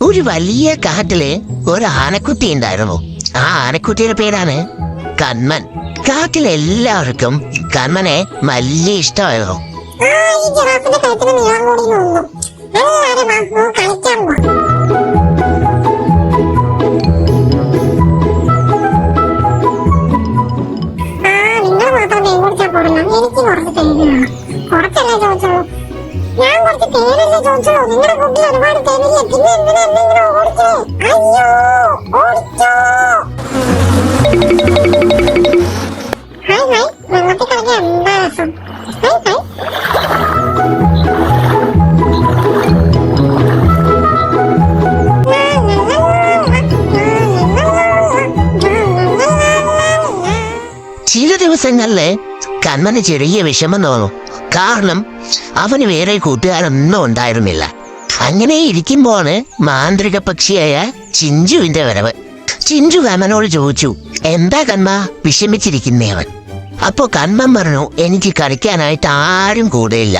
ഒരു വലിയ കാട്ടില് ഒരു ആനക്കുട്ടി ഉണ്ടായിരുന്നു. ആ ആനക്കുട്ടിയുടെ പേരാണ് കന്മൻ. കാട്ടിലെല്ലാവർക്കും കന്മനെ വലിയ ഇഷ്ടമായിരുന്നു. ഞാൻ കുറച്ച് പേരല്ലേ ചോദിച്ചോ. നിങ്ങളുടെ കുട്ടി ഒരുപാട് തേനില്ല. പിന്നെ എന്തിനാ എന്നെ ഓടിച്ചേ? അയ്യോ ഓടിച്ചോ. ഹായ് ഹായ്, വെള്ളത്തിൽ കളിക്കാൻ എന്താ രസം. Hi hi. ചില ദിവസങ്ങളില് കന്മന് ചെറിയ വിഷമം തോന്നും. കാരണം അവന് വേറെ കൂട്ടുകാരൊന്നും ഉണ്ടായിരുന്നില്ല. അങ്ങനെ ഇരിക്കുമ്പോണ് മാന്ത്രിക പക്ഷിയായ ചിഞ്ചുവിന്റെ വരവ്. ചിഞ്ചു കന്മനോട് ചോദിച്ചു, എന്താ കന്മ വിഷമിച്ചിരിക്കുന്നവൻ? അപ്പൊ കന്മൻ പറഞ്ഞു, എനിക്ക് കളിക്കാനായിട്ട് ആരും കൂടെയില്ല.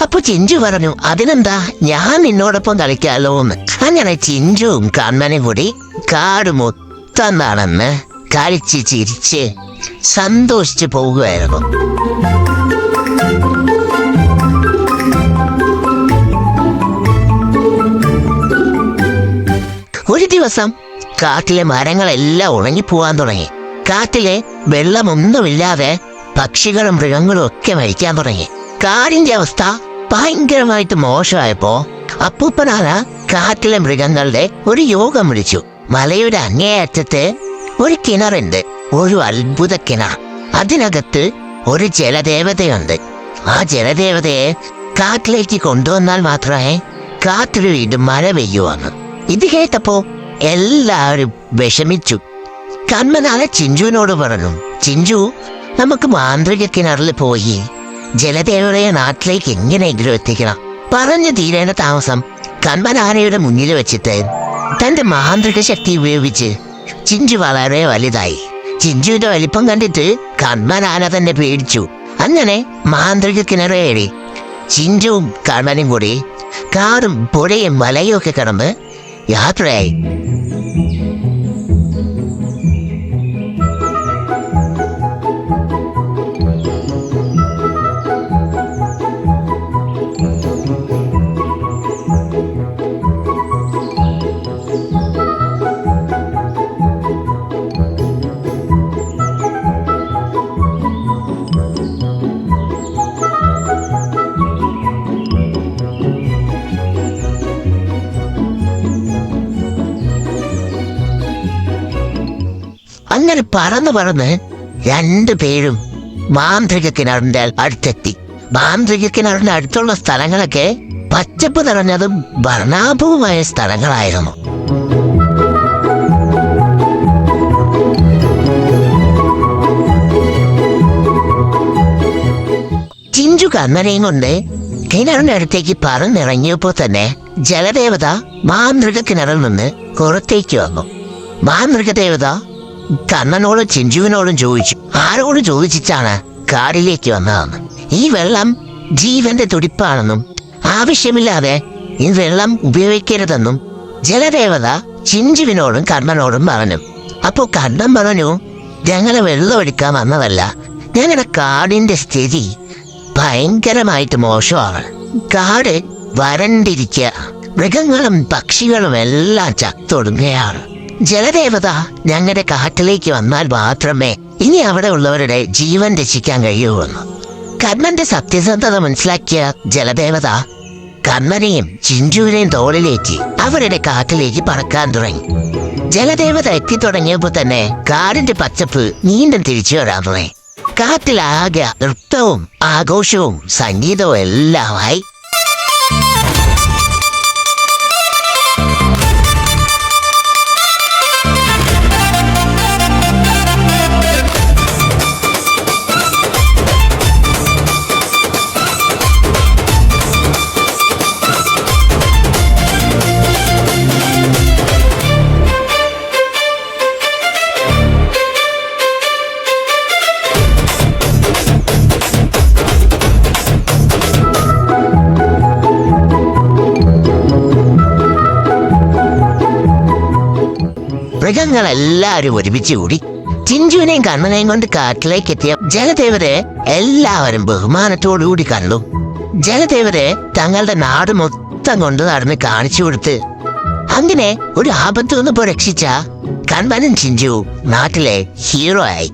അപ്പൊ ചിഞ്ചു പറഞ്ഞു, അതിനെന്താ, ഞാൻ നിന്നോടൊപ്പം കളിക്കാലോ എന്ന്. അങ്ങനെ ചിഞ്ചുവും കന്മനും കൂടി കാട് മൊത്തം നടന്ന് കളിച്ച് ചിരിച്ച് സന്തോഷിച്ച് പോകുകയായിരുന്നു. ഒരു ദിവസം കാട്ടിലെ മരങ്ങളെല്ലാം ഉണങ്ങിപ്പോവാൻ തുടങ്ങി. കാട്ടിലെ വെള്ളമൊന്നുമില്ലാതെ പക്ഷികളും മൃഗങ്ങളും ഒക്കെ മരിക്കാൻ തുടങ്ങി. കാടിന്റെ അവസ്ഥ ഭയങ്കരമായിട്ട് മോശമായപ്പോ അപ്പൂപ്പനാന കാട്ടിലെ മൃഗങ്ങളുടെ ഒരു യോഗം വിളിച്ചു. മലയുടെ അങ്ങേയറ്റത്ത് ഒരു കിണറുണ്ട്, ഒരു അത്ഭുത കിണർ. അതിനകത്ത് ഒരു ജലദേവതയുണ്ട്. ആ ജലദേവതയെ കാട്ടിലേക്ക് കൊണ്ടുവന്നാൽ മാത്രമേ കാട്ടിൽ വീണ്ടും മഴ പെയ്യുവാന്ന്. ഇത് കേട്ടപ്പോ എല്ലാവരും വിഷമിച്ചു. കന്മനായ ചിഞ്ചുവിനോട് പറഞ്ഞു, ചിഞ്ചു, നമുക്ക് മാന്ത്രിക കിണറിൽ പോയി ജലദേവതയെ നാട്ടിലേക്ക് എങ്ങനെയെങ്കിലും എത്തിക്കണം. പറഞ്ഞു തീരേണ്ട താമസം കന്മനാനയുടെ മുന്നിൽ വെച്ചിട്ട് തന്റെ മാന്ത്രിക ശക്തി ഉപയോഗിച്ച് ചിഞ്ചു വളരെ വലുതായി. ചിഞ്ചുവിന്റെ വലിപ്പം കണ്ടിട്ട് കന്മനാന തന്നെ പേടിച്ചു. അങ്ങനെ മാന്ത്രിക കിണറേറി ചിഞ്ചുവും കന്മനും കൂടി കാടും പുഴയും മലയും ഒക്കെ കടന്ന് യാത്രയായി. അങ്ങനെ പറന്ന് രണ്ടുപേരും മാന്ത്രിക കിണറിന്റെ അടുത്തെത്തി. മാന്ത്രിക കിണറിന്റെ അടുത്തുള്ള സ്ഥലങ്ങളൊക്കെ പച്ചപ്പ് നിറഞ്ഞതും വർണ്ണാഭവുമായ സ്ഥലങ്ങളായിരുന്നു. ചിഞ്ചു കന്മനയും കൊണ്ട് കിണറിന്റെ അടുത്തേക്ക് പറന്നിറങ്ങിയപ്പോ തന്നെ ജലദേവത മാന്ത്രിക കിണറിൽ നിന്ന് പുറത്തേക്ക് വന്നു. മാന്ത്രിക ദേവത കണ്ണനോടും ചിഞ്ചുവിനോടും ചോദിച്ചു, ആരോട് ചോദിച്ചിട്ടാണ് കാടിലേക്ക് വന്നതെന്ന്. ഈ വെള്ളം ജീവന്റെ തുടിപ്പാണെന്നും ആവശ്യമില്ലാതെ ഈ വെള്ളം ഉപയോഗിക്കരുതെന്നും ജലദേവത ചിഞ്ചുവിനോടും കണ്ണനോടും പറഞ്ഞു. അപ്പോ കണ്ണൻ പറഞ്ഞു, ഞങ്ങളെ വെള്ളം എടുക്കാൻ വന്നതല്ല, ഞങ്ങളുടെ കാടിന്റെ സ്ഥിതി ഭയങ്കരമായിട്ട് മോശമാണ്. കാട് വരണ്ടിരിക്കുക, മൃഗങ്ങളും പക്ഷികളും എല്ലാം ചത്തൊടുങ്ങുകയാണ്. ജലദേവത ഞങ്ങളുടെ കാട്ടിലേക്ക് വന്നാൽ മാത്രമേ ഇനി അവിടെ ഉള്ളവരുടെ ജീവൻ രക്ഷിക്കാൻ കഴിയൂവെന്ന്. കന്മന്റെ സത്യസന്ധത മനസ്സിലാക്കിയ ജലദേവത കന്മനെയും ചിഞ്ചുവിനെയും തോളിലേറ്റി അവരുടെ കാട്ടിലേക്ക് പറക്കാൻ തുടങ്ങി. ജലദേവത എത്തിത്തുടങ്ങിയപ്പോ തന്നെ കാടിന്റെ പച്ചപ്പ് വീണ്ടും തിരിച്ചു വരാൻ തുടങ്ങി. കാട്ടിലാകെ നൃത്തവും ആഘോഷവും സംഗീതവും എല്ലാമായി. മൃഗങ്ങളെല്ലാവരും ഒരുമിച്ച് കൂടി ചിഞ്ചുവിനെയും കണ്ണനെയും കൊണ്ട് കാട്ടിലേക്ക് എത്തിയ ജലദേവരെ എല്ലാവരും ബഹുമാനത്തോടുകൂടി കണ്ടു. ജലദേവരെ തങ്ങളുടെ നാട് മൊത്തം കൊണ്ട് നടന്ന് കാണിച്ചു കൊടുത്ത് അങ്ങനെ ഒരു ആപത്തു നിന്ന് രക്ഷിച്ച കണ്ണനും ചിഞ്ചു നാട്ടിലെ ഹീറോ ആയി.